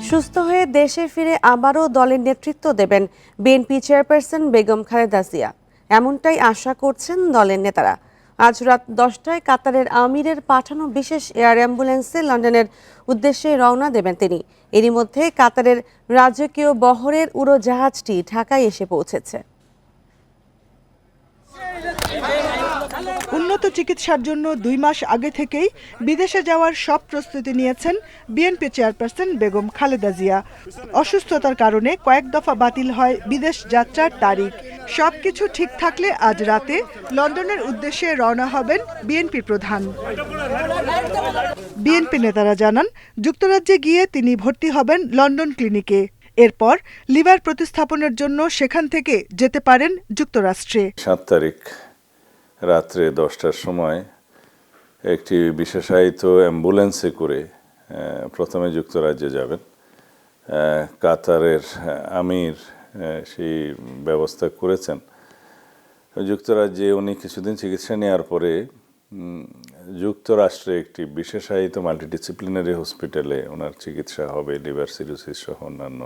সুস্থ হয়ে দেশে ফিরে আবারও দলের নেতৃত্ব দেবেন বিএনপি চেয়ারপারসন বেগম খালেদা জিয়া। এমনটাই আশা করছেন দলের নেতারা। আজ রাত 10টায় কাতারের আমিরের পাঠানো বিশেষ এয়ার অ্যাম্বুলেন্সে লন্ডনের উদ্দেশ্যে রওনা দেবেন তিনি। এরই মধ্যে কাতারের রাজকীয় বহরের উড়োজাহাজটি ঢাকায় এসে পৌঁছেছে। উন্নত চিকিৎসার জন্য 2 মাস আগে থেকেই বিদেশে যাওয়ার সব প্রস্তুতি নিয়েছেন বিএনপি চেয়ারপারসন বেগম খালেদা জিয়া। অসুস্থতার কারণে কয়েক দফা বাতিল হয় বিদেশ যাত্রার তারিখ। সবকিছু ঠিক থাকলে আজ রাতে লন্ডনের উদ্দেশ্যে রওনা হবেন বিএনপি প্রধান। বিএনপি নেতারা জানান, যুক্তরাজ্যে গিয়ে তিনি ভর্তি হবেন লন্ডন ক্লিনিকে। এরপর লিভার প্রতিস্থাপনের জন্য সেখান থেকে যেতে পারেন যুক্তরাষ্ট্রে। 7 তারিখ রাত্রে 10টার সময় একটি বিশেষায়িত অ্যাম্বুলেন্সে করে প্রথমে যুক্তরাজ্যে যাবেন। কাতারের আমির সেই ব্যবস্থা করেছেন। যুক্তরাজ্যে উনি কিছুদিন চিকিৎসা নেওয়ার পরে যুক্তরাষ্ট্রে একটি বিশেষায়িত মাল্টিডিসিপ্লিনারি হসপিটালে ওনার চিকিৎসা হবে। লিভার সিরোসিস সহ অন্যান্য,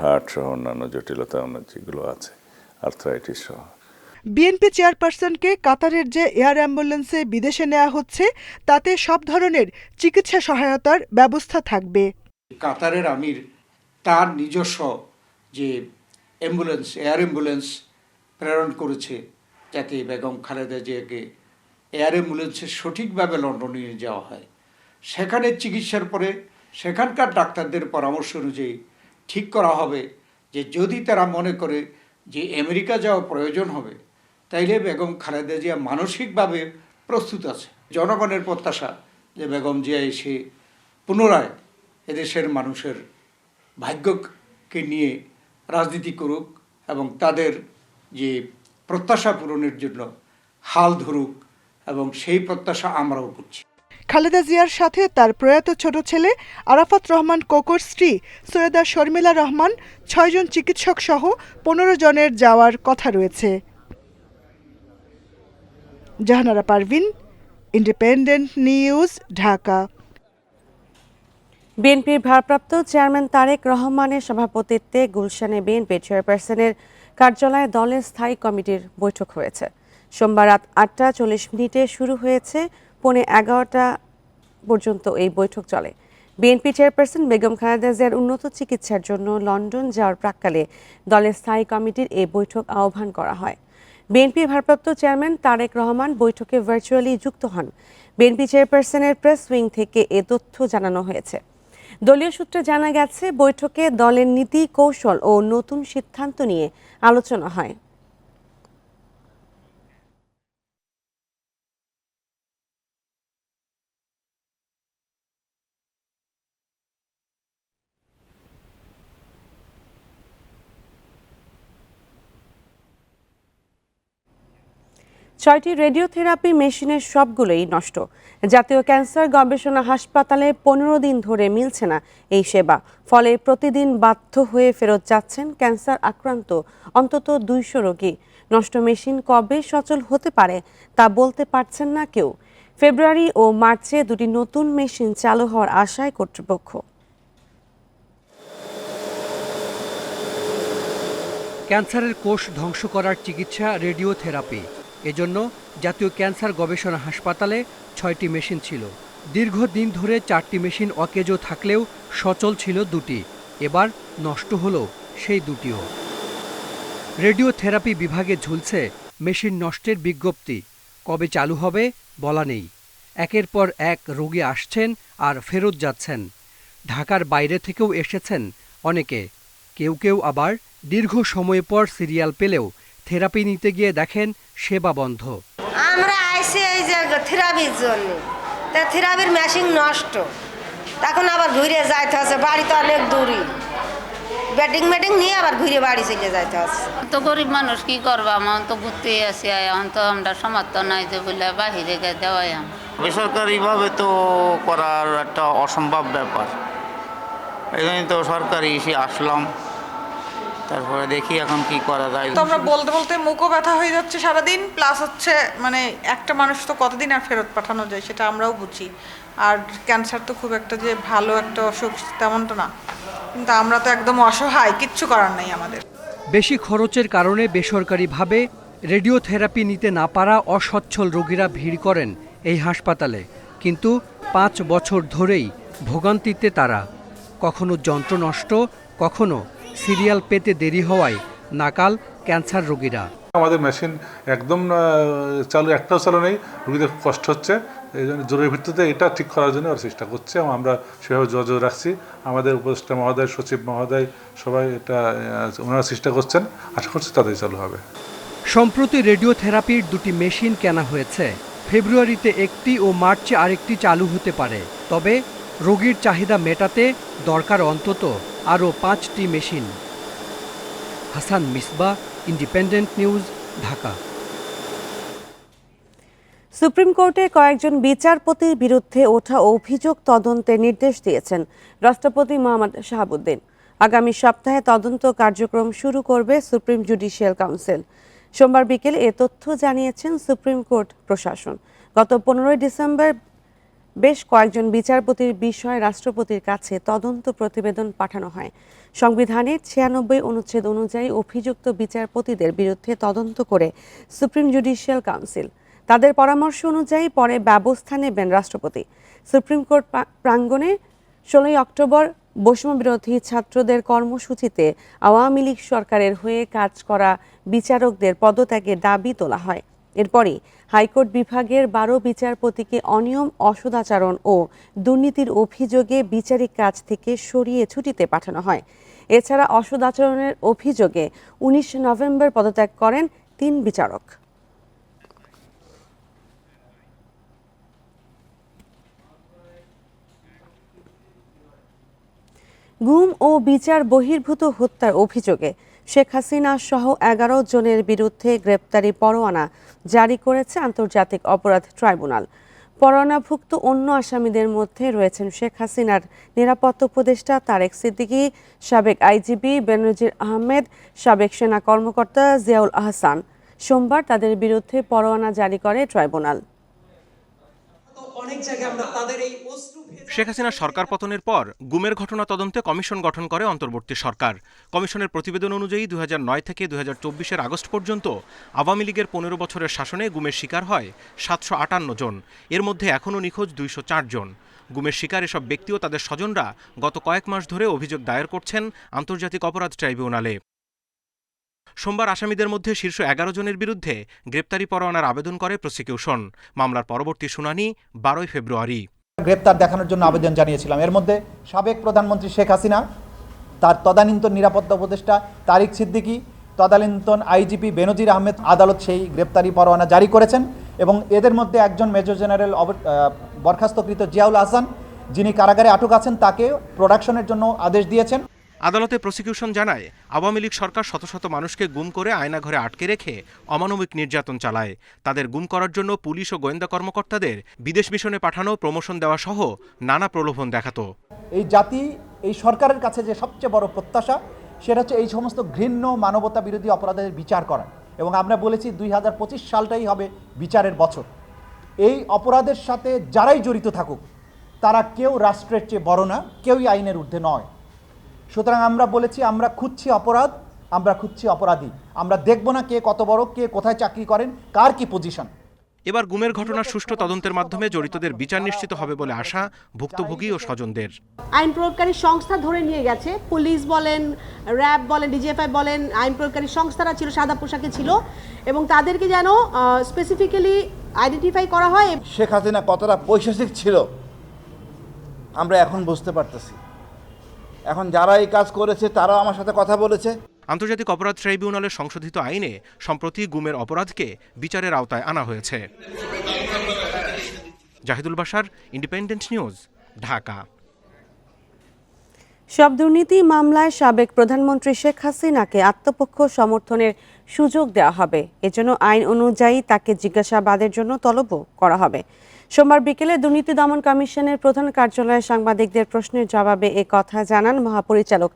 হার্ট সহ অন্যান্য জটিলতা ওনার যেগুলো আছে, আর্থ্রাইটিস সহ। বিএনপি চেয়ারপারসনকে কাতারের যে এয়ার অ্যাম্বুলেন্সে বিদেশে নেওয়া হচ্ছে তাতে সব ধরনের চিকিৎসা সহায়তার ব্যবস্থা থাকবে। কাতারের আমির তার নিজস্ব যে অ্যাম্বুলেন্স, এয়ার অ্যাম্বুলেন্স প্রেরণ করেছে, যাতে বেগম খালেদা জিয়াকে এয়ার অ্যাম্বুলেন্সে সঠিকভাবে লন্ডনে নিয়ে যাওয়া হয়। সেখানে চিকিৎসার পরে সেখানকার ডাক্তারদের পরামর্শ অনুযায়ী ঠিক করা হবে যে যদি তারা মনে করে যে আমেরিকা যাওয়া প্রয়োজন হবে, তাইলে বেগম খালেদা জিয়া মানসিকভাবে প্রস্তুত আছে। জনগণের প্রত্যাশা যে বেগম জিয়া এসে পুনরায় এদেশের মানুষের ভাগ্যকে নিয়ে রাজনীতি করুক এবং তাদের যে প্রত্যাশা পূরণের জন্য হাল ধরুক, এবং সেই প্রত্যাশা আমরাও করছি। খালেদা জিয়ার সাথে তার প্রয়াত ছোট ছেলে আরাফাত রহমান কোকোর স্ত্রী সৈয়দা শর্মিলা রহমান, 6 জন চিকিৎসক সহ 15 জনের যাওয়ার কথা রয়েছে। Jahanara Parvin, independent news, Dhaka. বিএনপির ভারপ্রাপ্ত চেয়ারম্যান তারেক রহমানের সভাপতিত্বে গুলশানে বিএনপি চেয়ারপারসনের কার্যালয়ে দলের স্থায়ী কমিটির বৈঠক হয়েছে। সোমবার রাত 8টা 40 মিনিটে শুরু হয়েছে, 11:15 পর্যন্ত এই বৈঠক চলে। বিএনপি চেয়ারপারসন বেগম খালেদা জিয়ার উন্নত চিকিৎসার জন্য লন্ডন যাওয়ার প্রাক্কালে দলের স্থায়ী কমিটির এই বৈঠক আহ্বান করা হয়। বিএনপি ভারপ্রাপ্ত চেয়ারম্যান তারেক রহমান বৈঠকে ভার্চুয়ালি যুক্ত হন। বিএনপি চেয়ারপারসনের প্রেস উইং থেকে এ তথ্য জানানো হয়েছে। দলীয় সূত্রে জানা গেছে, বৈঠকে দলের নীতি, কৌশল ও নতুন সিদ্ধান্ত নিয়ে আলোচনা হয়। ছয়টি রেডিওথেরাপি মেশিনের সবগুলোই নষ্ট। জাতীয় ক্যান্সার গবেষণা হাসপাতালে 15 দিন ধরে মিলছে না এই সেবা। ফলে প্রতিদিন বাধ্য হয়ে ফেরত যাচ্ছেন ক্যান্সার আক্রান্ত অন্তত 200 রোগী। নষ্ট মেশিন কবে সচল হতে পারে তা বলতে পারছেন না কেউ। ফেব্রুয়ারি ও মার্চে 2টি নতুন মেশিন চালু হওয়ার আশায় কর্তৃপক্ষ। ক্যান্সারের কোষ ধ্বংস করার চিকিৎসা রেডিওথেরাপি। এজন্য জাতীয় ক্যান্সার গবেষণা হাসপাতালে 6টি মেশিন ছিল। দীর্ঘদিন ধরে 4টি মেশিন অকেজো থাকলেও সচল ছিল 2টি। এবার নষ্ট হলো সেই 2টিও। রেডিওথেরাপি বিভাগে ঝুলছে মেশিন নষ্টের বিজ্ঞপ্তি। কবে চালু হবে বলা নেই। একের পর এক রোগী আসছেন আর ফেরত যাচ্ছেন। ঢাকার বাইরে থেকেও এসেছেন অনেকে। কেউ কেউ আবার দীর্ঘ সময় পর সিরিয়াল পেলেও থেরাপি নিতে গিয়ে দেখেন সেবা বন্ধ। আমরা আইসি এই যে থেরাপির জন্য, তা থেরাপির মেশিন নষ্ট, তখন আবার ঘুরে যাইতে হচ্ছে, বাড়ি তো অনেক দূরই, ব্যাটিং নিয়ে আবার ঘুরে বাড়ি চলে যাইতে হচ্ছে। তো গরিব মানুষ কি করবো, আমার তো ঘুরতে আসি, এখন তো আমরা সমর্থ নাই যে বলে বাহিরে গিয়ে দেওয়াই। বেসরকারিভাবে তো করার একটা অসম্ভব ব্যাপার। এই জন্য তো সরকারি এসে আসলাম, তারপরে দেখি এখন কি করা যায়। তো আমরা বলতে বলতে মুখও ব্যথা হয়ে যাচ্ছে সারাদিন, প্লাস হচ্ছে মানে একটা মানুষ তো কতদিন আর ফেরত পাঠানো যায় সেটা আমরাও বুঝি। আর ক্যান্সার তো খুব একটা যে ভালো একটা অসুখ তেমনটা না, কিন্তু আমরা তো একদম অসহায়, কিচ্ছু করার নাই আমাদের। বেশি খরচের কারণে বেসরকারিভাবে রেডিওথেরাপি নিতে না পারা অসচ্ছল রোগীরা ভিড় করেন এই হাসপাতালে, কিন্তু 5 বছর ধরেই ভোগান্তিতে তারা। কখনো যন্ত্র নষ্ট, কখনো সিরিয়াল পেতে দেরি হওয়ায় নাকাল ক্যান্সার রোগীরা। আমাদের মেশিন একদম চালু, একটাও চালু নেই, রোগীদের খুব কষ্ট হচ্ছে। এই জন্য জরুরি ভিত্তিতে এটা ঠিক করার জন্য ওরা চেষ্টা করছে এবং আমরা সেভাবে যোগাযোগ রাখছি। আমাদের উপদেষ্টা মহোদয়, সচিব মহোদয় সবাই এটা ওনারা চেষ্টা করছেন, আশা করছি তাদের চালু হবে। সম্প্রতি রেডিওথেরাপির 2টি মেশিন কেনা হয়েছে। ফেব্রুয়ারিতে একটি ও মার্চে আরেকটি চালু হতে পারে। তবে রোগীর চাহিদা মেটাতে দরকার অন্তত আরও 5টি machine. Hasan Misbah, independent news, Dhaka. Supreme কোর্টে কয়েকজন বিচারপতির বিরুদ্ধে ওঠা অভিযোগ তদন্তের নির্দেশ দিয়েছেন রাষ্ট্রপতি মোহাম্মদ শাহাবুদ্দিন। আগামী সপ্তাহে তদন্ত কার্যক্রম শুরু করবে সুপ্রিম জুডিশিয়াল কাউন্সিল। সোমবার বিকেলে এ তথ্য জানিয়েছেন সুপ্রিম কোর্ট প্রশাসন। গত 15 ডিসেম্বর বেশ কয়েকজন বিচারপতির বিষয়ে রাষ্ট্রপতির কাছে তদন্ত প্রতিবেদন পাঠানো হয়। সংবিধানের 96 অনুচ্ছেদ অনুযায়ী অভিযুক্ত বিচারপতিদের বিরুদ্ধে তদন্ত করে সুপ্রিম জুডিশিয়াল কাউন্সিল। তাদের পরামর্শ অনুযায়ী পরে ব্যবস্থা নেবেন রাষ্ট্রপতি। সুপ্রিম কোর্ট প্রাঙ্গণে 16 অক্টোবর বৈষম্য বিরোধী ছাত্রদের কর্মসূচিতে আওয়ামী লীগ সরকারের হয়ে কাজ করা বিচারকদের পদত্যাগের দাবি তোলা হয়। এরপরই হাইকোর্ট বিভাগের 12 বিচারপতিকে অনিয়ম, অসদাচরণ ও দুর্নীতির অভিযোগে বিচারিক কাজ থেকে সরিয়ে ছুটিতে পাঠানো হয়। এছাড়া অসদাচরণের অভিযোগে 19 নভেম্বর পদত্যাগ করেন 3 বিচারক। গুম ও বিচার বহির্ভূত হত্যার অভিযোগে শেখ হাসিনা সহ 11 জনের বিরুদ্ধে গ্রেপ্তারি পরোয়ানা জারি করেছে আন্তর্জাতিক অপরাধ ট্রাইব্যুনাল। পরোয়ানাভুক্ত অন্য আসামিদের মধ্যে রয়েছেন শেখ হাসিনার নিরাপত্তা উপদেষ্টা তারেক সিদ্দিকী, সাবেক আইজিপি বেনজির আহমেদ, সাবেক সেনা কর্মকর্তা জিয়াউল আহসান। সোমবার তাদের বিরুদ্ধে পরোয়ানা জারি করে ট্রাইব্যুনাল। শেখ হাসিনার সরকার পতনের পর গুমের ঘটনা তদন্তে কমিশন গঠন করে অন্তর্বর্তী সরকার। কমিশনের প্রতিবেদন অনুযায়ী 2009 থেকে 2024 আগস্ট পর্যন্ত আওয়ামী লীগের 15 বছরের শাসনে গুমের শিকার হয় 758 জন। এর মধ্যে এখনও নিখোঁজ 204 জন। গুমের শিকার এসব ব্যক্তি ও তাদের স্বজনরা গত কয়েক মাস ধরে অভিযোগ দায়ের করছেন আন্তর্জাতিক অপরাধ ট্রাইব্যুনালে। সোমবার আসামিদের মধ্যে শীর্ষ 11 জনের বিরুদ্ধে গ্রেপ্তারি পরোয়ানার আবেদন করে প্রসিকিউশন। মামলার পরবর্তী শুনানি 12 ফেব্রুয়ারি। গ্রেপ্তার দেখানোর জন্য আবেদন জানিয়েছিলাম। এর মধ্যে সাবেক প্রধানমন্ত্রী শেখ হাসিনা, তার তদানীন্তন নিরাপত্তা উপদেষ্টা তারেক সিদ্দিকী, তদানীন্তন আইজিপি বেনজির আহমেদ। আদালত সেই গ্রেপ্তারি পরোয়ানা জারি করেছেন এবং এদের মধ্যে একজন মেজর জেনারেল বরখাস্তকৃত জিয়াউল আহসান, যিনি কারাগারে আটক আছেন, তাকে প্রোডাকশনের জন্য আদেশ দিয়েছেন। আদালতে প্রসিকিউশন জানায়, আওয়ামী লীগ সরকার শত শত মানুষকে গুম করে আয়নাঘরে আটকে রেখে অমানবিক নির্যাতন চালায়। তাদের গুম করার জন্য পুলিশ ও গোয়েন্দা কর্মকর্তাদের বিদেশ মিশনে পাঠানো, প্রমোশন দেওয়া সহ নানা প্রলোভন দেখাতো। এই জাতি, এই সরকারের কাছে যে সবচেয়ে বড় প্রত্যাশা, সেটা হচ্ছে এই সমস্ত ঘৃণ্য মানবতা বিরোধী অপরাধের বিচার করা। এবং আমরা বলেছি 2025 সালটাই হবে বিচারের বছর। এই অপরাধের সাথে যারাই জড়িত থাকুক, তারা কেউ রাষ্ট্রের চেয়ে বড় না, কেউই আইনের ঊর্ধ্বে নয়। সুতরাং আমরা বলেছি, আমরা খুঁজছি অপরাধ, আমরা খুঁজছি অপরাধী। আমরা দেখব না কে কত বড়, কে কোথায় চাকরি করেন, কার কি পজিশন। এবার গুমের ঘটনার সুষ্ঠু তদন্তের মাধ্যমে জড়িতদের বিচার নিশ্চিত হবে বলে আশা ভুক্তভোগী ও স্বজনদের। আইন প্রয়োগকারী সংস্থা ধরে নিয়ে গেছে, পুলিশ বলেন, র্যাব বলেন, ডিজিএফআই বলেন, আইন প্রয়োগকারী সংস্থারা ছিল, সাদা পোশাকে ছিল, এবং তাদেরকে যেন স্পেসিফিক্যালি আইডেন্টিফাই করা হয়। শেখ হাসিনা কতটা পৈশাচিক ছিল আমরা এখন বুঝতে পারতেছি। এখন যারা এই কাজ করেছে তারাও আমার সাথে কথা বলেছে। আন্তর্জাতিক অপরাধ ট্রাইব্যুনালের সংশোধিত আইনে সম্প্রতি গুমের অপরাধকে বিচারের আওতায় আনা হয়েছে। Zahidul Bashar, independent news, Dhaka. সব দুর্নীতি মামলায় সাবেক প্রধানমন্ত্রী শেখ হাসিনাকে আত্মপক্ষ সমর্থনের সুযোগ দেওয়া হবে। এজন্য আইন অনুযায়ী তাকে জিজ্ঞাসাবাদের জন্য তলবও করা হবে। সোমবার বিকেলে দুর্নীতি দমন কমিশনের প্রধান কার্যালয়ে সাংবাদিকদের প্রশ্নের জবাবে এ কথা জানান মহাপরিচালক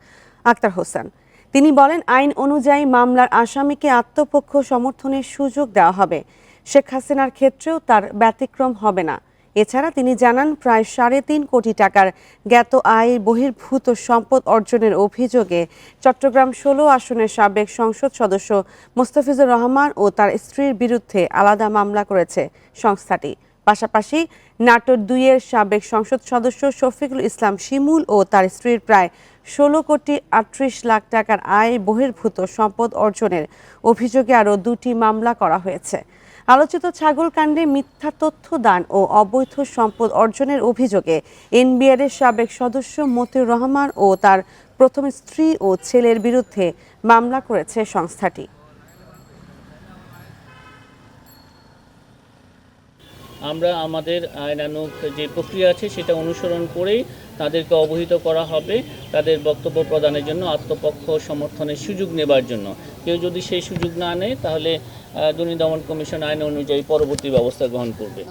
আক্তার হোসেন। তিনি বলেন, আইন অনুযায়ী মামলার আসামিকে আত্মপক্ষ সমর্থনের সুযোগ দেওয়া হবে। শেখ হাসিনার ক্ষেত্রেও তার ব্যতিক্রম হবে না। এছাড়া তিনি জানান, প্রায় 3.5 কোটি টাকার জ্ঞাত আয় বহির্ভূত সম্পদ অর্জনের অভিযোগে চট্টগ্রাম 16 আসনের সাবেক সংসদ সদস্য মোস্তাফিজুর রহমান ও তার স্ত্রীর বিরুদ্ধে আলাদা মামলা করেছে সংস্থাটি। পাশাপাশি নাটোর 2-এর সাবেক সংসদ সদস্য শফিকুল ইসলাম শিমুল ও তার স্ত্রীর প্রায় 16 কোটি 38 লাখ টাকার আয় বহির্ভূত সম্পদ অর্জনের অভিযোগে আরও 2টি মামলা করা হয়েছে। আলোচিত ছাগল কাণ্ডে মিথ্যা তথ্য দান ও অবৈধ সম্পদ অর্জনের অভিযোগে এনবিআরের সাবেক সদস্য মতিউর রহমান ও তার প্রথম স্ত্রী ও ছেলের বিরুদ্ধে মামলা করেছে সংস্থাটি। আমরা আমাদের আইনানুগ যে প্রক্রিয়া আছে সেটা অনুসরণ করেই তাদেরকে অবহিত করা হবে, তাদের বক্তব্য প্রদানের জন্য, আত্মপক্ষ সমর্থনের সুযোগ নেবার জন্য। কেউ যদি সেই সুযোগ না নেয় তাহলে দুর্নীতি দমন কমিশন আইন অনুযায়ী পরবর্তী ব্যবস্থা গ্রহণ করবে।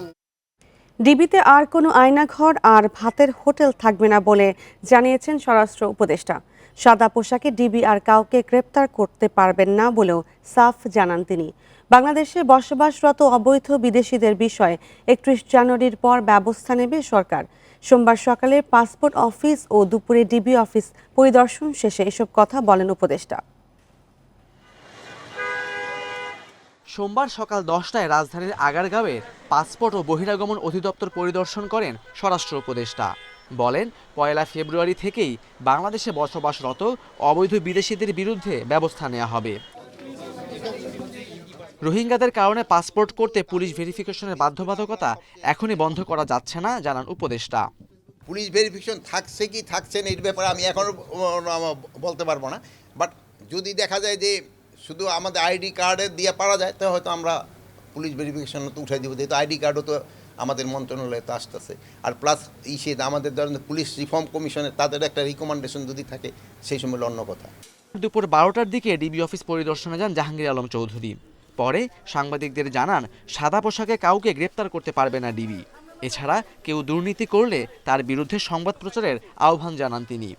ডিবিতে আর কোনো আয়নাঘর আর ভাতের হোটেল থাকবে না বলে জানিয়েছেন স্বরাষ্ট্র উপদেষ্টা। সাদা পোশাকে ডিবি আর কাউকে গ্রেপ্তার করতে পারবেন না বলেও সাফ জানান তিনি। বাংলাদেশে বসবাসরত অবৈধ বিদেশিদের বিষয়ে 31 জানুয়ারির পর ব্যবস্থা নেবে সরকার। সোমবার সকালে পাসপোর্ট অফিস ও দুপুরে ডিবি অফিস পরিদর্শন শেষে এসব কথা বলেন উপদেষ্টা। সোমবার সকাল 10টায় রাজধানীর আগারগাঁওয়ের পাসপোর্ট ও বহিরাগমন অধিদপ্তর পরিদর্শন করেন স্বরাষ্ট্র উপদেষ্টা। বলেন, 1 ফেব্রুয়ারি থেকেই বাংলাদেশে বসবাসরত অবৈধ বিদেশিদের বিরুদ্ধে ব্যবস্থা নেওয়া হবে। রোহিঙ্গাদের কারণে পাসপোর্ট করতে পুলিশ ভেরিফিকেশনের বাধ্যবাধকতা এখনই বন্ধ করা যাচ্ছে না, জানান উপদেষ্টা। পুলিশ ভেরিফিকেশন থাকছে কি থাকছে না এর ব্যাপারে আমি এখনও বলতে পারবো না। বাট যদি দেখা যায় যে শুধু আমাদের আইডি কার্ডে দিয়ে পারা যায় তো হয়তো আমরা পুলিশ ভেরিফিকেশন তো উঠাই দিব, যেহেতু আইডি কার্ডও তো আমাদের মন্ত্রণালয়ে আসতেছে। আর প্লাস আমাদের ধরনের পুলিশ রিফর্ম কমিশনের তাদের একটা রিকমেন্ডেশন যদি থাকে সেই সময় অন্য কথা। দুপুর 12টার দিকে ডিবি অফিস পরিদর্শনে যান জাহাঙ্গীর আলম চৌধুরী। পরে সাংবাদিকদের জানান, সাদা পোশাকে কাউকে গ্রেপ্তার করতে পারবে না ডিবি। এছাড়া কেউ দুর্নীতি করলে তার বিরুদ্ধে সংবাদ প্রচারের আহ্বান জানান তিনি।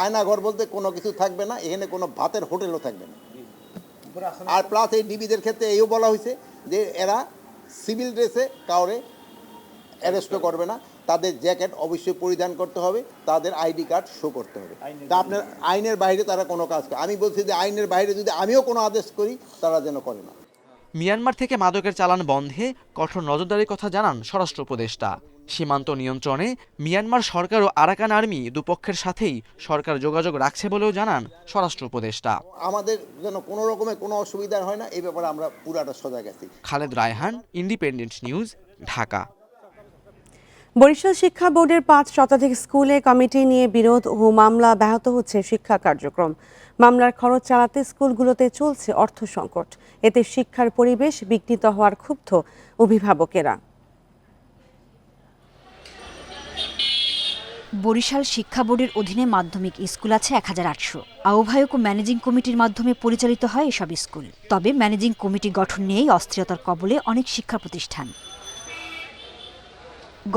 আয়নাঘর বলতে কোনো কিছু থাকবে না, এখানে কোনো ভাতের হোটেলও থাকবে না। আর প্লাস এই ডিবিদের ক্ষেত্রে এইও বলা হয়েছে যে এরা সিভিল ড্রেসে কাউরে অ্যারেস্টও করবে না, তাদের জ্যাকেট অবশ্যই পরিধান করতে হবে, তাদের আইডি কার্ড শো করতে হবে। তা আপনার আইনের বাইরে তারা কোনো কাজ করে, আমি বলছি যে আইনের বাইরে যদি আমিও কোনো আদেশ করি তারা যেন করে না। মিয়ানমার থেকে মাদকের চালান বন্ধে কঠোর নজরদারির কথা জানান স্বরাষ্ট্র উপদেষ্টা। সীমান্ত নিয়ন্ত্রণে মিয়ানমার সরকার ও আরাকান আর্মি দুপক্ষের সাথেই সরকার যোগাযোগ রাখছে বলেও জানান স্বরাষ্ট্র উপদেষ্টা। আমাদের যেন কোনো রকমের কোনো অসুবিধা হয় না, এই ব্যাপারে আমরা পুরাটা সজাগ আছি। Khaled Raihan, Independent news, Dhaka. বরিশাল শিক্ষা বোর্ডের 5 শতাধিক স্কুলে কমিটি নিয়ে বিরোধ ও মামলা ব্যাহত হচ্ছে শিক্ষা কার্যক্রম। মামলার খরচ চালাতে স্কুলগুলোতে চলছে অর্থ সংকট। এতে শিক্ষার পরিবেশ বিঘ্নিত হওয়ার ক্ষুব্ধ অভিভাবকেরা। বরিশাল শিক্ষা বোর্ডের অধীনে মাধ্যমিক স্কুল আছে 1800। আহ্বায়ক ও ম্যানেজিং কমিটির মাধ্যমে পরিচালিত হয় এসব স্কুল। তবে ম্যানেজিং কমিটি গঠন নিয়েই অস্থিরতার কবলে অনেক শিক্ষা প্রতিষ্ঠান।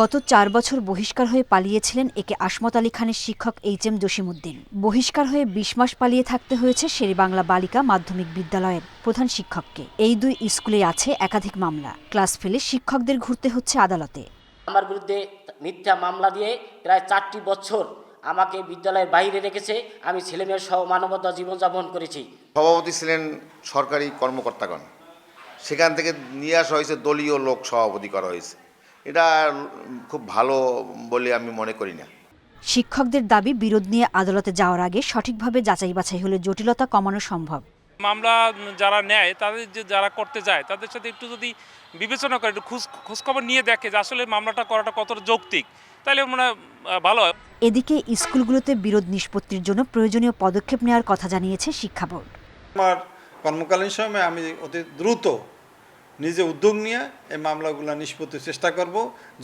গত 4 বছর বহিষ্কার হয়ে পালিয়েছিলেন একে আসমত আলী খানের শিক্ষক HM জসিমউদ্দিন। বহিষ্কার হয়ে 20 মাস পালিয়ে থাকতে হয়েছে শেরেবাংলা বালিকা মাধ্যমিক বিদ্যালয়ের প্রধান শিক্ষককে। এই 2 স্কুলে আছে একাধিক মামলা। ক্লাস ফেলে শিক্ষকদের ঘুরতে হচ্ছে আদালতে। আমার বিরুদ্ধে মিথ্যা মামলা দিয়ে প্রায় 4টি বছর আমাকে বিদ্যালয়ের বাইরে রেখেছে। আমি ছেলেমেয়ের সহ মানবতা জীবনযাপন করেছি। সভাপতি ছিলেন সরকারি কর্মকর্তাগণ, সেখান থেকে নিয়ে আসা হয়েছে দলীয় লোক সভাপতি করা হয়েছে। এটা খুব ভালো বলে আমি মনে করি না। শিক্ষকদের দাবি, বিরোধ নিয়ে আদালতে যাওয়ার আগে সঠিকভাবে যাচাই বাছাই হলে জটিলতা কমানো সম্ভব। মামলা যারা নেয় তাদের যারা করতে যায় তাদের সাথে একটু যদি বিবেচনা করে, একটু খোঁজখবর নিয়ে দেখে যে আসলে মামলাটা করাটা কতটা যৌক্তিক, তাহলে মনে হয় ভালো হয়। এদিকে স্কুলগুলোতে বিরোধ নিষ্পত্তির জন্য প্রয়োজনীয় পদক্ষেপ নেওয়ার কথা জানিয়েছে শিক্ষা বোর্ড। আমার কর্মকালীন সময়ে আমি অতি দ্রুত নিজে উদ্যোগ নিয়ে এই মামলাগুলো নিষ্পত্তির চেষ্টা করব,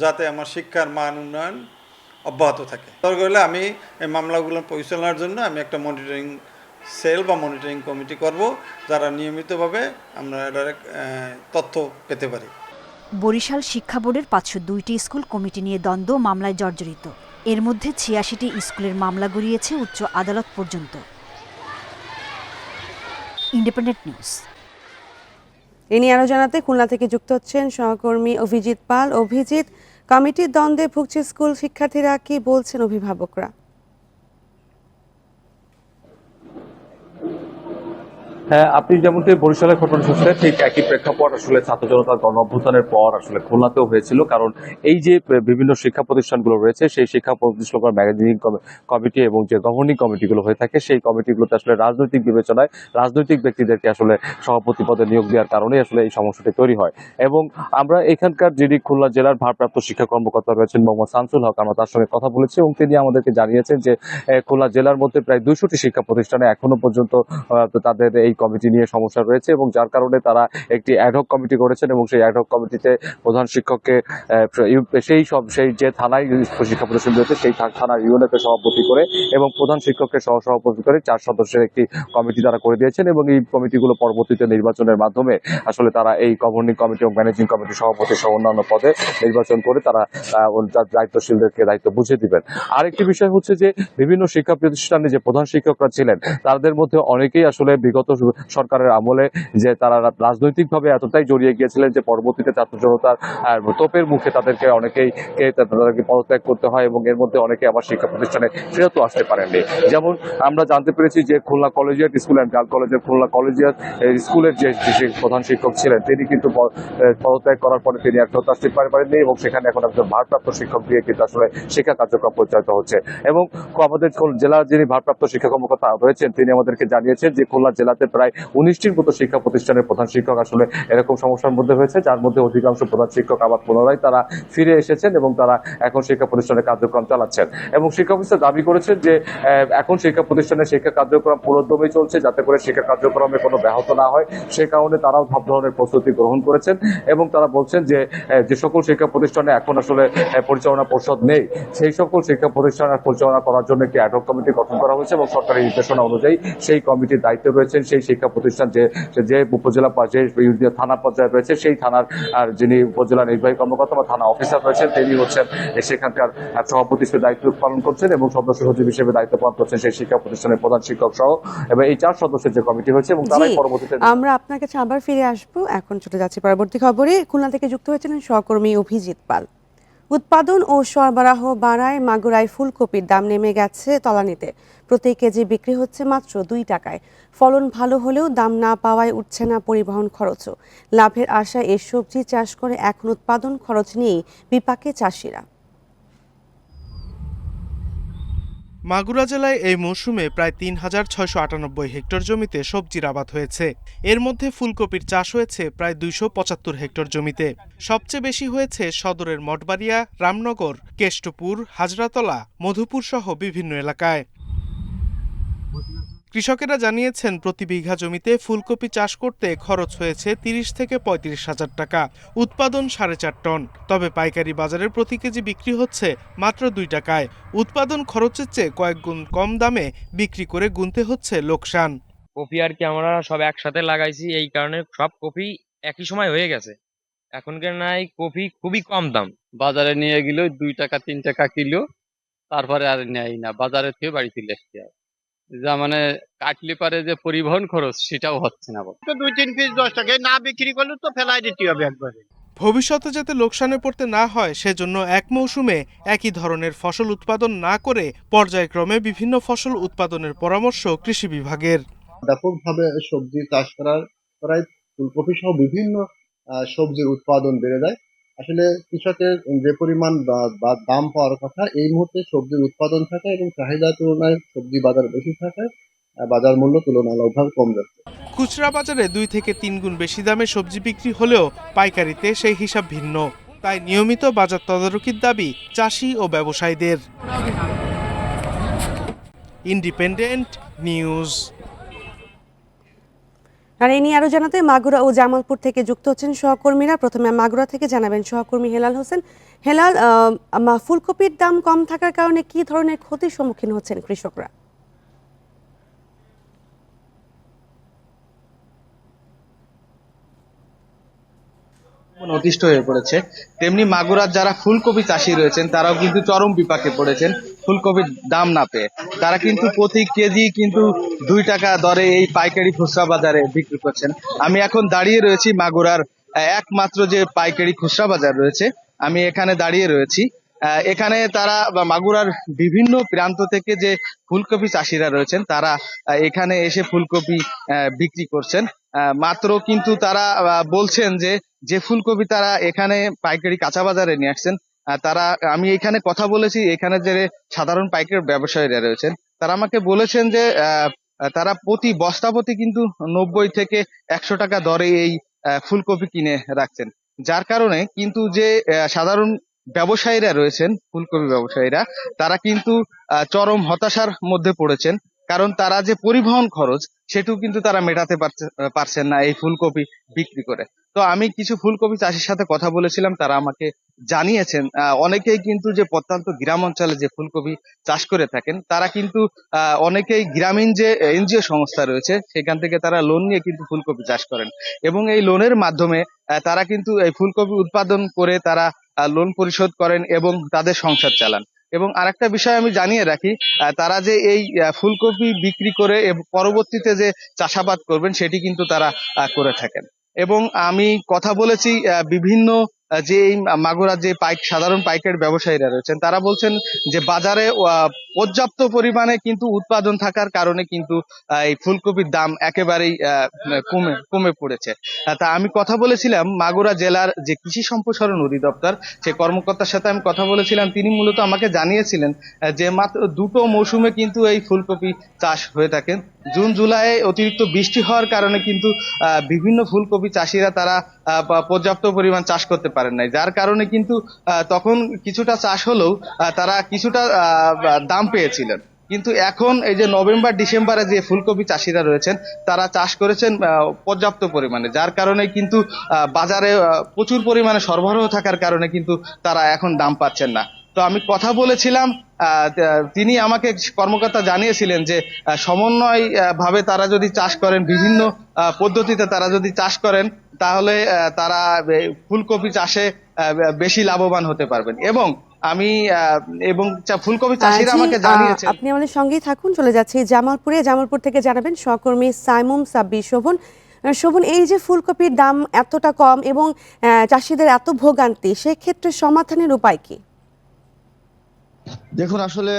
যাতে আমার শিক্ষার মান উন্নয়ন অব্যাহত থাকে। দরকার হলে আমি এই মামলাগুলো পরিচালনার জন্য আমি একটা মনিটরিং সেল বা মনিটরিং কমিটি করব, যারা নিয়মিতভাবে আমরা এটার তথ্য পেতে পারি। বরিশাল শিক্ষা বোর্ডের 502টি স্কুল কমিটি নিয়ে দ্বন্দ্ব মামলায় জর্জরিত। এর মধ্যে 86টি স্কুলের মামলা গড়িয়েছে উচ্চ আদালত পর্যন্ত। Independent news. এ নিয়ে আরো জানাতে খুলনা থেকে যুক্ত হচ্ছেন সহকর্মী অভিজিৎ পাল। অভিজিৎ, কমিটির দ্বন্দ্বে ভুগছে স্কুল শিক্ষার্থীরা, কি বলছেন অভিভাবকরা? হ্যাঁ, আপনি যেমনটি বরিশালের ঘটনা শুনছেন, ঠিক একই প্রেক্ষাপট আসলে ছাত্র জনতার গণ অভ্যুত্থানের পর আসলে খুলনাতেও হয়েছিল। কারণ এই যে বিভিন্ন শিক্ষা প্রতিষ্ঠানগুলো রয়েছে, সেই শিক্ষা প্রতিষ্ঠানগুলোর ম্যানেজিং কমিটি এবং যে গভর্নিং কমিটিগুলো হয়ে থাকে, সেই কমিটিগুলোতে আসলে রাজনৈতিক বিবেচনায় রাজনৈতিক ব্যক্তিদেরকে আসলে সভাপতি পদে নিয়োগ দেওয়ার কারণে আসলে এই সমস্যাটি তৈরি হয়। এবং আমরা এখানকার যিনি খুলনা জেলার ভারপ্রাপ্ত শিক্ষা কর্মকর্তা রয়েছেন মোহাম্মদ শামসুল হক, আমরা তার সঙ্গে কথা বলেছি এবং তিনি আমাদেরকে জানিয়েছেন যে খুলনা জেলার মধ্যে প্রায় 200টি শিক্ষা প্রতিষ্ঠানে এখনো পর্যন্ত তাদের এই কমিটি নিয়ে সমস্যা রয়েছে এবং যার কারণে তারা একটি অ্যাডহক কমিটি করেছেন এবং সেই অ্যাডহক কমিটিতে প্রধান শিক্ষককে সেই যে থানায় শিক্ষা প্রতিষ্ঠান রয়েছে সেই থানার ইউএনএফ-এর সভাপতি করে এবং প্রধান শিক্ষককে সহসভাপতি করে 4 সদস্যের একটি কমিটি তারা করে দিয়েছেন এবং এই কমিটিগুলো পরবর্তীতে নির্বাচনের মাধ্যমে আসলে তারা এই গভর্নিং কমিটি এবং ম্যানেজিং কমিটি সভাপতি সহ অন্যান্য পদে নির্বাচন করে তারা দায়িত্বশীলদেরকে দায়িত্ব বুঝিয়ে দিবেন। আরেকটি বিষয় হচ্ছে যে বিভিন্ন শিক্ষা প্রতিষ্ঠানে যে প্রধান শিক্ষকরা ছিলেন তাদের মধ্যে অনেকেই আসলে বিগত সরকারের আমলে যে তারা রাজনৈতিকভাবে এতটাই জড়িয়ে গিয়েছিলেন যে পরবর্তীতে ছাত্র জনতার তোপের মুখে তাদেরকে তাদেরকে পদত্যাগ করতে হয় এবং এর মধ্যে অনেকে আবার শিক্ষা প্রতিষ্ঠানে ফেরতও আসতে পারেননি। যেমন আমরা জানতে পেরেছি যে Khulna collegiate school and girl কলেজের খুলনা কলেজিয়েট স্কুলের যে প্রধান শিক্ষক ছিলেন তিনি কিন্তু পদত্যাগ করার পরে তিনি আর ফেরত আসতে পারেননি এবং সেখানে এখন একজন ভারপ্রাপ্ত শিক্ষক দিয়ে কিন্তু আসলে শিক্ষা কার্যক্রম পরিচালিত হচ্ছে। এবং আমাদের জেলার যিনি ভারপ্রাপ্ত শিক্ষা কর্মকর্তা রয়েছেন তিনি আমাদেরকে জানিয়েছেন যে খুলনা জেলাতে প্রায় 19টির মতো শিক্ষা প্রতিষ্ঠানের প্রধান শিক্ষক আসলে এরকম সমস্যার মধ্যে হয়েছে, যার মধ্যে অধিকাংশ প্রধান শিক্ষক আবার পুনরায় তারা ফিরে এসেছেন এবং তারা এখন শিক্ষা প্রতিষ্ঠানের কার্যক্রম চালাচ্ছেন। এবং শিক্ষা প্রতিষ্ঠান দাবি করেছেন যে এখন শিক্ষা প্রতিষ্ঠানের শিক্ষা কার্যক্রম পুরোদমে চলছে যাতে করে শিক্ষা কার্যক্রমে কোনো ব্যাহত না হয়, সে কারণে তারাও সব ধরনের প্রস্তুতি গ্রহণ করেছেন এবং তারা বলছেন যে যে সকল শিক্ষা প্রতিষ্ঠানে এখন আসলে পরিচালনা পর্ষদ নেই সেই সকল শিক্ষা প্রতিষ্ঠানের পরিচালনা করার জন্য একটি অ্যাডহক কমিটি গঠন করা হয়েছে এবং সরকারি নির্দেশনা অনুযায়ী সেই কমিটির দায়িত্বে রয়েছেন সেই শিক্ষা প্রতিষ্ঠান যে উপজেলা পর্যায়ে থানা পর্যায়ে রয়েছে সেই থানার যিনি উপজেলা নির্বাহী কর্মকর্তা বা থানা অফিসার রয়েছেন তিনি হচ্ছেন সেখানকার সভাপতি হিসেবে দায়িত্ব পালন করছেন এবং সদস্য সচিব হিসেবে দায়িত্ব পালন করছেন সেই শিক্ষা প্রতিষ্ঠানের প্রধান শিক্ষক সহ এবং এই 4 সদস্যের যে কমিটি হয়েছে এবং তারাই পরবর্তীতে। আমরা আপনার কাছে আবার ফিরে আসবো, এখন চলে যাচ্ছি পরবর্তী খবরে। খুলনা থেকে যুক্ত হয়েছেন সহকর্মী অভিজিৎ পাল। উৎপাদন ও সরবরাহ বাড়ায় মাগুরায় ফুলকপির দাম নেমে গেছে তলানিতে। প্রতি কেজি বিক্রি হচ্ছে মাত্র 2 টাকায়। ফলন ভালো হলেও দাম না পাওয়ায় উঠছে না পরিবহন খরচও। লাভের আশায় এই সবজি চাষ করে এখন উৎপাদন খরচ নিয়েই বিপাকে চাষিরা। মাগুরা জেলায় এই মৌসুমে প্রায় ৩,৬৯৮ হেক্টর জমিতে সবজির আবাদ হয়েছে। এর মধ্যে ফুলকপির চাষ হয়েছে প্রায় ২৭৫ হেক্টর জমিতে। সবচেয়ে বেশি হয়েছে সদরের মঠবাড়িয়া, রামনগর, কেষ্টপুর, হাজরাতলা, মধুপুর সহ বিভিন্ন এলাকায়। কৃষকেরা জানিয়েছেন প্রতি বিঘা জমিতে ফুলকপি চাষ করতে খরচ হয়েছে ৩০ থেকে ৩৫ হাজার টাকা, উৎপাদন 4.5 টন। তবে পাইকারি বাজারের প্রতি কেজি বিক্রি হচ্ছে মাত্র 2 টাকায়। উৎপাদন খরচের চেয়ে কয়েক গুণ কম দামে বিক্রি করে গুনতে হচ্ছে লোকসান। কপি আর কি আমরা সব একসাথে লাগাইছি, এই কারণে সব কপি একই সময় হয়ে গেছে। এখনকার নাই কপি খুবই কম দাম, বাজারে নিয়ে গেল 2 টাকা 3 টাকা কিলো, তারপরে আর নেয় না, বাজারে থেকে বাড়িতে আসতে হয়। যা মানে কাটলে পারে যে পরিবহন খরচ সেটাও হচ্ছে না। 2-3 পিস 10 টাকায় না বিক্রি করলে তো ফেলাই দিতে হবে একবারে। ভবিষ্যতে যাতে লোকসানে পড়তে না হয় সেজন্য এক মৌসুমে একই ধরনের ফসল উৎপাদন না করে পর্যায়ক্রমে বিভিন্ন ফসল উৎপাদনের পরামর্শ কৃষি বিভাগের। ব্যাপকভাবে সবজি চাষ করায় ফুলকপি সহ বিভিন্ন সবজির উৎপাদন বেড়ে যায়। আসলে কৃষকের যে পরিমাণ দাম পাওয়ার কথা এই মুহূর্তে সবজির উৎপাদন থাকে এবং চাহিদার তুলনায় সবজি বাজার বেশি থাকায় বাজার মূল্য তুলনামূলকভাবে কম যাচ্ছে। খুচরা বাজারে 2 থেকে 3 গুণ বেশি দামে সবজি বিক্রি হলেও পাইকারিতে সেই হিসাব ভিন্ন। তাই নিয়মিত বাজার তদারকির দাবি চাষি ও ব্যবসায়ীদের। Independent news. আর এই নিয়ে আরো জানাতে মাগুরা ও জামালপুর থেকে যুক্ত হচ্ছেন সহকর্মীরা। প্রথমে মাগুরা থেকে জানাবেন সহকর্মী হেলাল হোসেন। হেলাল, ফুলকপির দাম কম থাকার কারণে কি ধরনের ক্ষতির সম্মুখীন হচ্ছেন কৃষকরা? অতিষ্ঠ হয়ে পড়েছে, তেমনি মাগুরার যারা ফুলকপি চাষি রয়েছেন তারাও কিন্তু চরম বিপাকে পড়েছেন। ফুলকপির দাম না পেয়ে তারা কিন্তু প্রতি কেজি কিন্তু 2 টাকা দরে এই পাইকারি খুচরা বাজারে বিক্রি করছেন। আমি এখন দাঁড়িয়ে রয়েছি মাগুরার একমাত্র যে পাইকারি খুচরা বাজার রয়েছে, আমি এখানে দাঁড়িয়ে রয়েছি। এখানে তারা মাগুরার বিভিন্ন প্রান্ত থেকে যে ফুলকপি চাষিরা রয়েছেন তারা এখানে এসে ফুলকপি বিক্রি করছেন। মাত্র কিন্তু তারা বলছেন যে ফুলকপি তারা এখানে পাইকারি কাঁচা বাজারে নিয়ে আসছেন, তারা আমি এখানে কথা বলেছি, এখানে যে সাধারণ পাইকারি ব্যবসায়ীরা রয়েছেন তারা আমাকে বলেছেন যে তারা প্রতি বস্তা প্রতি কিন্তু 90 থেকে 100 টাকা দরে এই ফুলকপি কিনে রাখছেন। যার কারণে কিন্তু যে সাধারণ ব্যবসায়ীরা রয়েছেন, ফুলকপি ব্যবসায়ীরা, তারা কিন্তু চরম হতাশার মধ্যে পড়েছেন। কারণ তারা যে পরিবহন খরচ সেটাও কিন্তু তারা মেটাতে পারছেন না এই ফুলকপি বিক্রি করে। তো আমি কিছু ফুলকপি চাষির সাথে কথা বলেছিলাম, তারা আমাকে জানিয়েছেন অনেকেই কিন্তু যে প্রত্যন্ত গ্রাম অঞ্চলে যে ফুলকপি চাষ করে থাকেন তারা কিন্তু অনেকেই গ্রামীণ যে এনজিও সংস্থা রয়েছে সেখান থেকে তারা লোন নিয়ে কিন্তু ফুলকপি চাষ করেন এবং এই লোনের মাধ্যমে তারা কিন্তু এই ফুলকপি উৎপাদন করে তারা লোন পরিশোধ করেন এবং তাদের সংসার চালান। এবং আরেকটা বিষয় আমি জানিয়ে রাখি, তারা যে এই ফুলকপি বিক্রি করে পরবর্তীতে যে চাষাবাদ করবেন সেটি কিন্তু তারা করে থাকেন। এবং আমি কথা বলেছি বিভিন্ন যে এই মাগুরার যে সাধারণ পাইকারি ব্যবসায়ীরা রয়েছেন তারা বলছেন যে বাজারে পর্যাপ্ত পরিমাণে কিন্তু উৎপাদন থাকার কারণে কিন্তু এই ফুলকপির দাম একেবারেই কমে পড়েছে। তা আমি কথা বলেছিলাম মাগুরা জেলার যে কৃষি সম্প্রসারণ অধিদপ্তর সেই কর্মকর্তার সাথে আমি কথা বলেছিলাম, তিনি মূলত আমাকে জানিয়েছিলেন যে মাত্র 2টো মৌসুমে কিন্তু এই ফুলকপি চাষ হয়ে থাকে। জুন জুলাই অতিরিক্ত বৃষ্টি হওয়ার কারণে কিন্তু বিভিন্ন ফুলকপি চাষিরা তারা পর্যাপ্ত পরিমাণ চাষ করতে পারেন নাই, যার কারণে কিন্তু তখন কিছুটা চাষ হলেও তারা কিছুটা দাম পেয়েছিলেন। কিন্তু এখন এই যে নভেম্বর ডিসেম্বরে যে ফুলকপি চাষিরা রয়েছেন তারা চাষ করেছেন পর্যাপ্ত পরিমাণে, যার কারণে কিন্তু বাজারে প্রচুর পরিমাণে সরবরাহ থাকার কারণে কিন্তু তারা এখন দাম পাচ্ছেন না। তো আমি কথা বলেছিলাম, তিনি আমাকে কর্মকর্তা জানিয়েছিলেন যে সমন্বয় ভাবে তারা যদি চাষ করেন, বিভিন্ন পদ্ধতিতে তারা যদি চাষ করেন তাহলে তারা ফুলকপি চাষে বেশি লাভবান হতে পারবেন। এবং আমি ফুলকপি চাষিরা আমাকে জানিয়েছেন। আপনি আমাদের সঙ্গেই থাকুন, চলে যাচ্ছি জামালপুর থেকে জানাবেন সহকর্মী সাইমুম সাব্বির শোভন, এই যে ফুলকপির দাম এতটা কম এবং চাষিদের এত ভোগান্তি, সেক্ষেত্রে সমাধানের উপায় কি? দেখুন, আসলে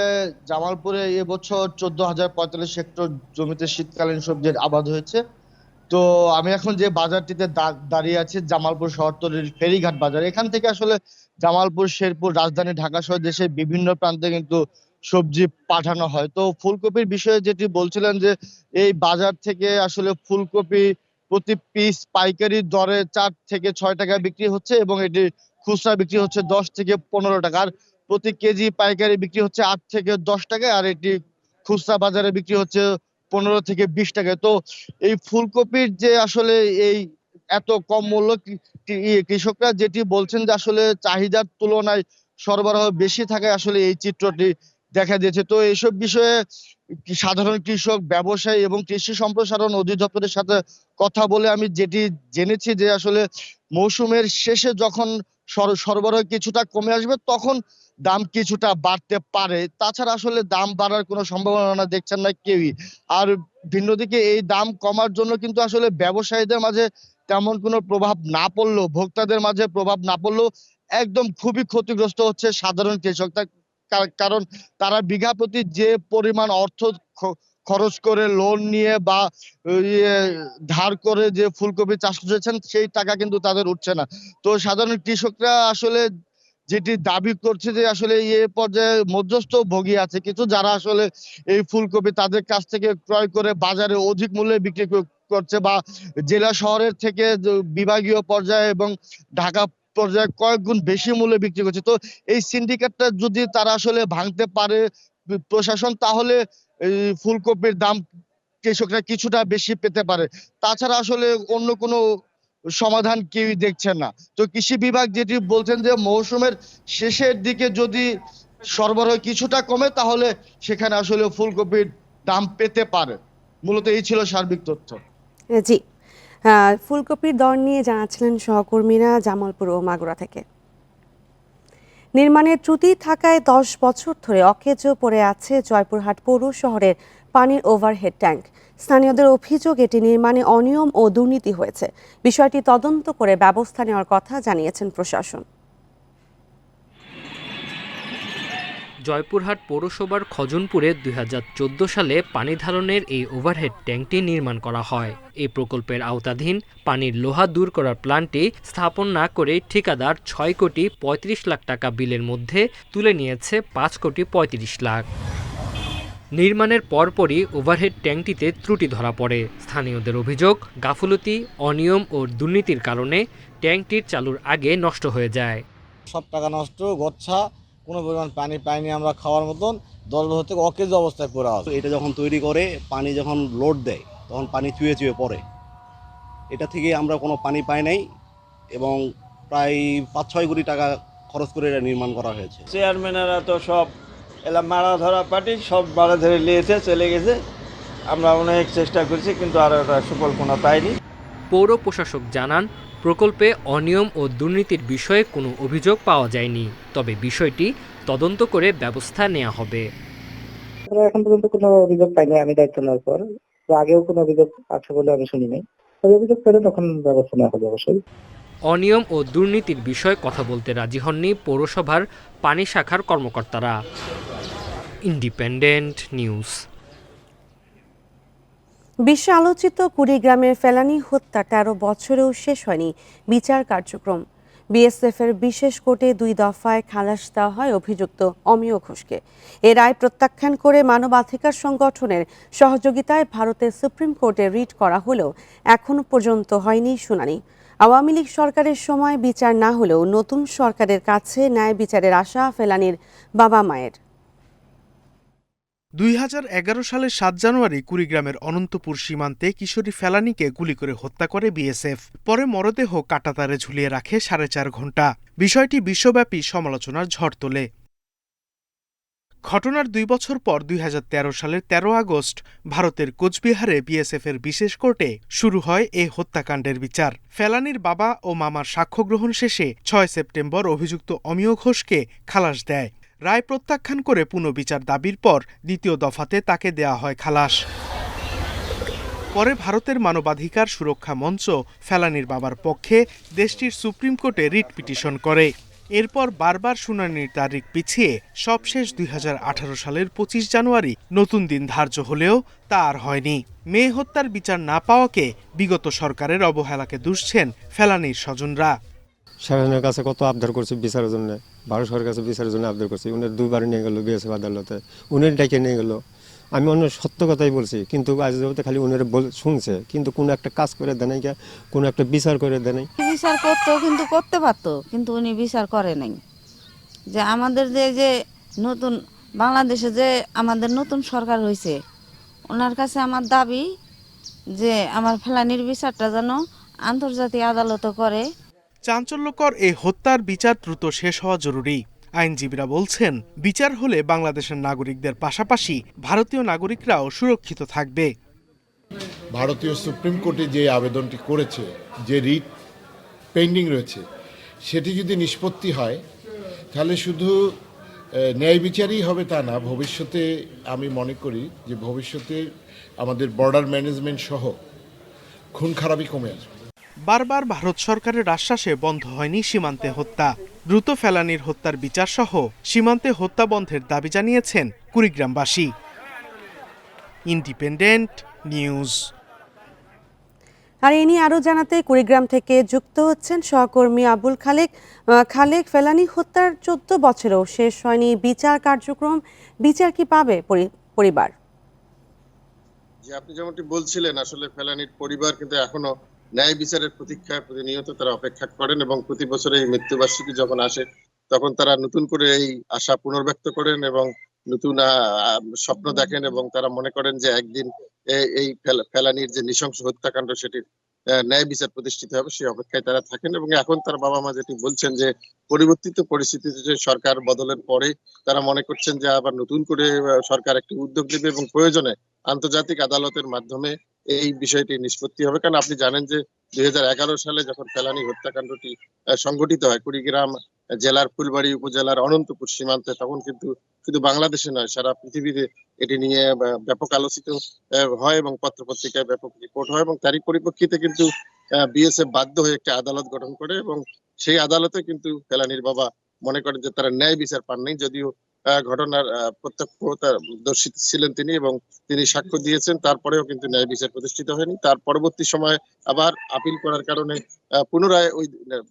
জামালপুরে এবছর 14,045 হেক্টর জমিতে শীতকালীন সবজির আবাদ হয়েছে। তো আমি এখন যে বাজারটিতে দাঁড়িয়ে আছি জামালপুর শহরতলির ফেরিঘাট বাজার, এখান থেকে আসলে জামালপুর, শেরপুর, রাজধানী ঢাকা সহ দেশের বিভিন্ন প্রান্তে কিন্তু সবজি পাঠানো হয়। তো ফুলকপির বিষয়ে যেটি বলছিলেন যে এই বাজার থেকে আসলে ফুলকপি প্রতি পিস পাইকারি দরে 4 থেকে 6 টাকা বিক্রি হচ্ছে এবং এটি খুচরা বিক্রি হচ্ছে 10 থেকে 15 টাকা। আর প্রতি কেজি পাইকারি বিক্রি হচ্ছে 8 থেকে 10 টাকায়, আর এটি খুচরা বাজারে বিক্রি হচ্ছে 15 থেকে 20 টাকায়। তো এই ফুলকপির যে আসলে এই এত কম মূল্য, কৃষকরা যেটি বলছেন যে আসলে চাহিদার তুলনায় সরবরাহ বেশি থাকায় আসলে এই চিত্রটি দেখা দিয়েছে। তো এইসব বিষয়ে সাধারণ কৃষক, ব্যবসায়ী এবং কৃষি সম্প্রসারণ অধিদপ্তরের সাথে কথা বলে আমি যেটি জেনেছি যে আসলে মৌসুমের শেষে যখন সরবরাহ কিছুটা কমে আসবে তখন দাম কিছুটা বাড়তে পারে, তাছাড়া আসলে দাম বাড়ার কোনো সম্ভাবনা দেখছেন না কেউই। আর ভিন্ন দিকে এই দাম কমার জন্য কিন্তু আসলে ব্যবসায়ীদের মাঝে তেমন কোনো প্রভাব না পড়লেও, ভোক্তাদের মাঝে প্রভাব না পড়লেও একদম খুবই ক্ষতিগ্রস্ত হচ্ছে সাধারণ কৃষক। কারণ তারা বিঘা প্রতি যে পরিমাণ অর্থ খরচ করে লোন নিয়ে বা ধার করে যে ফুলকপি চাষ করেছেন সেই টাকা কিন্তু তাদের উঠছে না। তো সাধারণ কৃষকরা আসলে যেটি দাবি করছে যে আসলে এ পর্যায়ে মধ্যস্থ ভোগী আছে কিছু, যারা আসলে এই ফুলকপি তাদের কাছ থেকে ক্রয় করে বাজারে অধিক মূল্যে বিক্রি করছে বা জেলা শহরের থেকে বিভাগীয় পর্যায়ে এবং ঢাকা পর্যায়ে কয়েক গুণ বেশি মূল্যে বিক্রি করছে। তো এই সিন্ডিকেটটা যদি তারা আসলে ভাঙতে পারে প্রশাসন, তাহলে এই ফুলকপির দাম কৃষকরা কিছুটা বেশি পেতে পারে। তাছাড়া আসলে অন্য কোনো সমাধান কেউই দেখছেন না। তো কৃষি বিভাগ যেটি বলছেন যে মৌসুমের শেষের দিকে যদি সরবরাহ কিছুটা কমে তাহলে সেখানে আসলে ফুলকপির দাম পেতে পারে। মূলত এই ছিল সার্বিক তথ্য। জি, ফুলকপির দর নিয়ে জানাচ্ছিলেন সহকর্মীরা জামালপুর ও মাগুরা থেকে। নির্মাণের ত্রুটি থাকায় 10 বছর ধরে অকেজো পড়ে আছে জয়পুরহাট পৌর শহরের পানির ওভারহেড ট্যাঙ্ক। স্থানীয়দের অভিযোগ এটি নির্মাণে অনিয়ম ও দুর্নীতি হয়েছে। বিষয়টি তদন্ত করে ব্যবস্থা নেওয়ার কথা জানিয়েছেন প্রশাসন। জয়পুরহাট পৌরসভার খজনপুরে 2014 সালে পানি ধারণের এই ওভারহেড ট্যাঙ্কটি নির্মাণ করা হয়। এই প্রকল্পের আওতাধীন পানির লোহা দূর করার প্ল্যান্টটি স্থাপন না করে ঠিকাদার 6 কোটি 35 লাখ টাকা বিলের মধ্যে তুলে নিয়েছে 5 কোটি 35 লাখ। নির্মাণের পরপরই ওভারহেড ট্যাঙ্কটিতে ত্রুটি ধরা পড়ে। স্থানীয়দের অভিযোগ, গাফলতি, অনিয়ম ও দুর্নীতির কারণে ট্যাঙ্কটির চালুর আগে নষ্ট হয়ে যায়। সব টাকা নষ্ট, গচ্ছা, কোনো পরিমাণ পানি পাইনি আমরা খাওয়ার মতন। 10 বছর থেকে অকেজ অবস্থায় পড়ে আছে। এটা যখন তৈরি করে পানি যখন লোড দেয় তখন পানি চুয়ে চুয়ে পড়ে। এটা থেকে আমরা কোনো পানি পাই নাই এবং প্রায় 5-6 কোটি টাকা খরচ করে এটা নির্মাণ করা হয়েছে। চেয়ারম্যানেরা তো সব এলা মারা ধরা পার্টি সব মারা ধরে নিয়েছে, চলে গেছে। আমরা অনেক চেষ্টা করছি কিন্তু আর ওটা সুফল কোনো পাইনি। পৌর প্রশাসক জানান, প্রকল্পে অনিয়ম ও দুর্নীতির বিষয়ে কোনো অভিযোগ পাওয়া যায়নি, তবে বিষয়টি তদন্ত করে ব্যবস্থা নেওয়া হবে। এখন পর্যন্ত কোনো অভিযোগ পাইনি আমি দায়িত্ব নেওয়ার পর। আগেও কোনো অভিযোগ আছে বলে আমি শুনি নাই। তবে অভিযোগ পেলে তখন ব্যবস্থা নেওয়া হবে অবশ্যই। অনিয়ম ও দুর্নীতির বিষয়ে কথা বলতে রাজি হননি পৌরসভার পানি শাখার কর্মকর্তারা। Independent news. বিশ্ব আলোচিত কুড়িগ্রামের ফেলানী হত্যা 13 বছরেও শেষ হয়নি বিচার কার্যক্রম। বিএসএফের বিশেষ কোর্টে 2 দফায় খালাস দেওয়া হয় অভিযুক্ত অমিয় ঘোষকে। এর রায় প্রত্যাখ্যান করে মানবাধিকার সংগঠনের সহযোগিতায় ভারতের সুপ্রিম কোর্টে রিট করা হলেও এখনো পর্যন্ত হয়নি শুনানি। আওয়ামী লীগ সরকারের সময় বিচার না হলেও নতুন সরকারের কাছে ন্যায় বিচারের আশা ফেলানীর বাবা মায়ের। 2011 সালের 7 জানুয়ারি কুড়িগ্রামের অনন্তপুর সীমান্তে কিশোরী ফেলানীকে গুলি করে হত্যা করে বিএসএফ। পরে মরদেহ কাঁটাতারে ঝুলিয়ে রাখে 4.5 ঘণ্টা। বিষয়টি বিশ্বব্যাপী সমালোচনার ঝড় তোলে। ঘটনার 2 বছর পর 2013 সালের 13 আগস্ট ভারতের কোচবিহারে বিএসএফের বিশেষ কোর্টে শুরু হয় এ হত্যাকাণ্ডের বিচার। ফেলানীর বাবা ও মামার সাক্ষ্য গ্রহণ শেষে 6 সেপ্টেম্বর অভিযুক্ত অমিয় ঘোষকে খালাস দেয়। রায় প্রত্যাখ্যান করে পুনঃবিচার দাবির পর দ্বিতীয় দফাতে তাকে দেয়া হয় খালাস। পরে ভারতের মানবাধিকার সুরক্ষা মঞ্চ ফেলানীর বাবার পক্ষে দেশটির সুপ্রিম কোর্টে রিট পিটিশন করে। এরপর বারবার শুনানির তারিখ পিছিয়ে সবশেষ 2018 সালের 25 জানুয়ারি নতুন দিন ধার্য হলেও তা আর হয়নি। মেয়ে হত্যার বিচার না পাওয়াকে বিগত সরকারের অবহেলাকে দুষছেন ফেলানীর স্বজনরা। শাহজাহানের কাছে কত আবদার করছে বিচারের জন্য, ভারত সরকারের কাছে বিচারের জন্য আবদার করছি। উনি 2বার নিয়ে গেল বিএসএফ আদালতে, উনি ডেকে নিয়ে গেল। আমি অন্য সত্য কথাই বলছি, কিন্তু আজ যাবতে খালি উনি শুনছে, কিন্তু কোনো একটা কাজ করে দেয় নাই, কোনো একটা বিচার করে দেয় নাই। বিচার করতো কিন্তু করতে পারতো, কিন্তু উনি বিচার করে নাই। যে আমাদের যে নতুন বাংলাদেশে যে আমাদের নতুন সরকার হয়েছে, ওনার কাছে আমার দাবি যে আমার ফেলানীর বিচারটা যেন আন্তর্জাতিক আদালত করে। চাঞ্চল্যকর এই হত্যার বিচার দ্রুত শেষ হওয়া জরুরি। আইনজীবীরা বলছেন, বিচার হলে বাংলাদেশের নাগরিকদের পাশাপাশি ভারতীয় নাগরিকরাও সুরক্ষিত থাকবে। ভারতীয় সুপ্রিম কোর্টে যে আবেদনটি করেছে, যে রিট পেন্ডিং রয়েছে, সেটি যদি নিষ্পত্তি হয় তাহলে শুধু ন্যায় বিচারই হবে তা না, ভবিষ্যতে আমি মনে করি যে ভবিষ্যতে আমাদের বর্ডার ম্যানেজমেন্ট সহ খুন খারাপি কমে আসবে। বারবার ভারত সরকারের আশ্বাসে বন্ধ হয়নি সীমান্তে হত্যা। দ্রুত ফেলানীর হত্যার বিচার সহ সীমান্তে হত্যা বন্ধের দাবি জানিয়েছেন কুড়িগ্রামবাসী। Independent news. আর এ নিয়ে আরও জানাতে কুড়িগ্রাম থেকে যুক্ত হচ্ছেন সহকর্মী আবুল খালেক। খালেক, ফেলানী হত্যার 14 বছরেও শেষ হয়নি বিচার কার্যক্রম, বিচার কি পাবে পরিবার? যে আপনি যেমনটি বলছিলেন, আসলে ফেলানীর পরিবার কিন্তু এখনো ন্যায় বিচারের প্রতীক্ষায় প্রতিনিয়ত তারা অপেক্ষা করেন এবং প্রতি বছর এই মৃত্যুবার্ষিকী যখন আসে তখন তারা নতুন করে এই আশা পুনর্ব্যক্ত করেন এবং নতুন স্বপ্ন দেখেন এবং তারা মনে করেন যে একদিন এই ফেলানীর যে নৃশংস হত্যাকাণ্ড সেটির ন্যায় বিচার প্রতিষ্ঠিত হবে, সেই অপেক্ষায় তারা থাকেন। এবং এখন তার বাবা মা যেটি বলছেন যে পরিবর্তিত পরিস্থিতিতে যে সরকার বদলের পরে তারা মনে করছেন যে আবার নতুন করে সরকার একটি উদ্যোগ নেবে এবং প্রয়োজনে আন্তর্জাতিক আদালতের মাধ্যমে এই বিষয়টি নিষ্পত্তি হবে। কারণ আপনি জানেন যে 2011 সালে যখন ফেলানী হত্যাকাণ্ডটি সংঘটিত হয় কুড়িগ্রাম জেলার ফুলবাড়ি উপজেলার অনন্তপুর সীমান্তে, তখন কিন্তু শুধু বাংলাদেশে নয় সারা পৃথিবীতে এটি নিয়ে ব্যাপক আলোচিত হয় এবং পত্রপত্রিকায় ব্যাপক রিপোর্ট হয়, এবং তারই পরিপ্রেক্ষিতে কিন্তু বিএসএফ বাধ্য হয়ে একটি আদালত গঠন করে, এবং সেই আদালতে কিন্তু ফেলানীর বাবা মনে করেন যে তারা ন্যায় বিচার পান নাই। যদিও ঘটনার প্রত্যক্ষদর্শী ছিলেন তিনি এবং তিনি সাক্ষ্য দিয়েছেন, তারপরেও কিন্তু ন্যায় বিচার প্রতিষ্ঠিত হয়নি। তার পরবর্তী সময়ে আবার আপিল করার কারণে পুনরায় ওই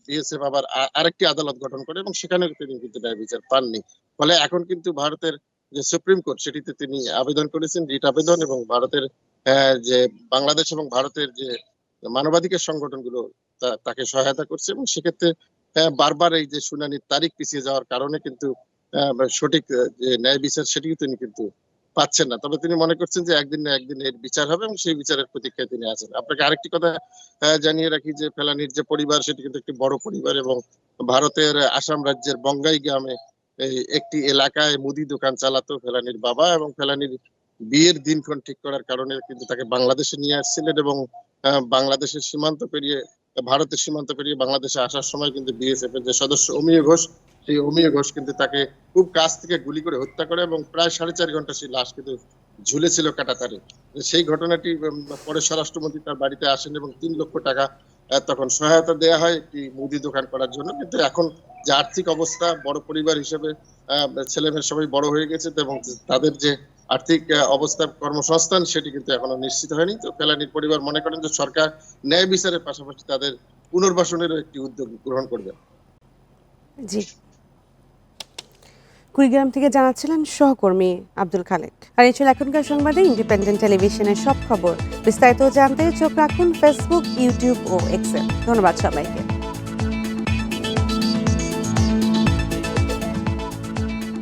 বিএসএফ আবার আরেকটি আদালত গঠন করে এবং সেখানে তিনি কিন্তু ন্যায় বিচার পাননি। ফলে এখন কিন্তু ভারতের যে সুপ্রিম কোর্ট সেটিতে তিনি আবেদন করেছেন, রিট আবেদন, এবং ভারতের যে বাংলাদেশ এবং ভারতের যে মানবাধিকার সংগঠনগুলো তাকে সহায়তা করছে, এবং সেক্ষেত্রে বারবার এই যে শুনানির তারিখ পিছিয়ে যাওয়ার কারণে কিন্তু সঠিক যে ন্যায় বিচার সেটিও তিনি কিন্তু পাচ্ছেন না। তবে তিনি মনে করছেন যে একদিন না একদিন এর বিচার হবে এবং সেই বিচারের প্রতীক্ষায় তিনি আছেন। আপনাকে আরেকটি কথা জানিয়ে রাখি যে ফেলানীর যে পরিবার সেটি কিন্তু একটি বড় পরিবার, এবং ভারতের আসাম রাজ্যের বঙ্গাই গ্রামে একটি এলাকায় মুদি দোকান চালাতো ফেলানীর বাবা, এবং ফেলানীর বিয়ের দিনক্ষণ ঠিক করার কারণে কিন্তু তাকে বাংলাদেশে নিয়ে আসছিলেন, এবং বাংলাদেশের সীমান্ত পেরিয়ে ভারতের সীমান্ত পেরিয়ে বাংলাদেশে আসার সময় কিন্তু বিএসএফ এর যে সদস্য অমিয় ঘোষ, সেই অমিয় ঘোষ কিন্তু তাকে খুব কাছ থেকে গুলি করে হত্যা করে, এবং প্রায় 4.5 ঘন্টা সেই লাশ কিন্তু ঝুলেছিল কাঁটাতারে। সেই ঘটনাটি পরে স্বরাষ্ট্রমন্ত্রী তার বাড়িতে আসেন এবং 3 লক্ষ টাকা তখন সহায়তা দেওয়া হয় একটি মুদি দোকান করার জন্য। কিন্তু এখন যে আর্থিক অবস্থা, বড় পরিবার হিসেবে ছেলেমেয়ে সবাই বড় হয়ে গেছে, এবং তাদের যে আর্থিক অবস্থা, কর্মসংস্থান সেটি কিন্তু এখনো নিশ্চিত হয়নি। তো ফেলানীর পরিবার মনে করেন যে সরকার ন্যায় বিচারের পাশাপাশি তাদের পুনর্বাসনেরও একটি উদ্যোগ গ্রহণ করবে। জি, কুড়িগ্রাম থেকে জানাচ্ছিলেন সহকর্মী আব্দুল খালেক। আর এই ছিল এখনকার সংবাদে ইন্ডিপেন্ডেন্ট টেলিভিশনের সব খবর। বিস্তারিত জানতে চোখ রাখুন ফেসবুক, ইউটিউব ও এক্সে। ধন্যবাদ সবাইকে।